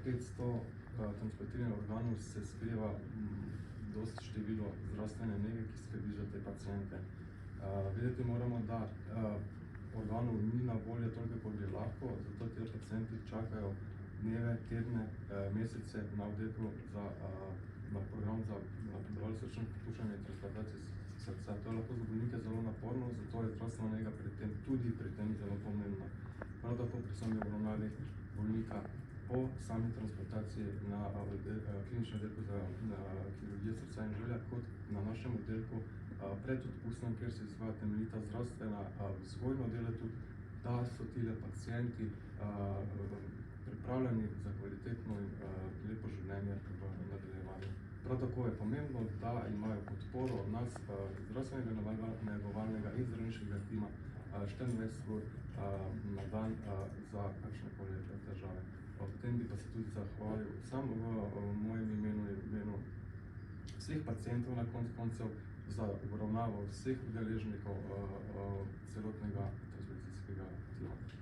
500 transplantiranih organov se skriva dosti število zdravstvene nege, ki skrbi za te paciente. Vedeti moramo, da organov ni na voljo toliko, kot bi lahko, zato ti pacienti čakajo dneve, tedne, mesece na oddelku na program za dovolj srčno popuščanje in transplantacijo srca. To je lahko za bolnike zelo naporno, zato je zdravstvena nega tudi pri tem zelo pomembna. Prav tako pri sami obravnavi bolnika po sami transplantaciji na kliničnem oddelku za kirurgijo srca in želja, kot na našem oddelku pred odpustom, kjer se izvaja temeljita zdravstvena vzgojno delo tudi, da so tile pacienti pripravljeni za kvalitetno in lepo življenje v nadaljevanju. Prav tako je pomembno, da imajo podporo od nas, zdravstvenega negovalnega in zdravniškega tima 24 ur na dan za kakšnekoli težave. Potem bi pa se tudi zahvalil samo v mojem imenu in imenu vseh pacientov na koncu koncev za obravnavo vseh udeleženkov celotnega transplantacijskega tima.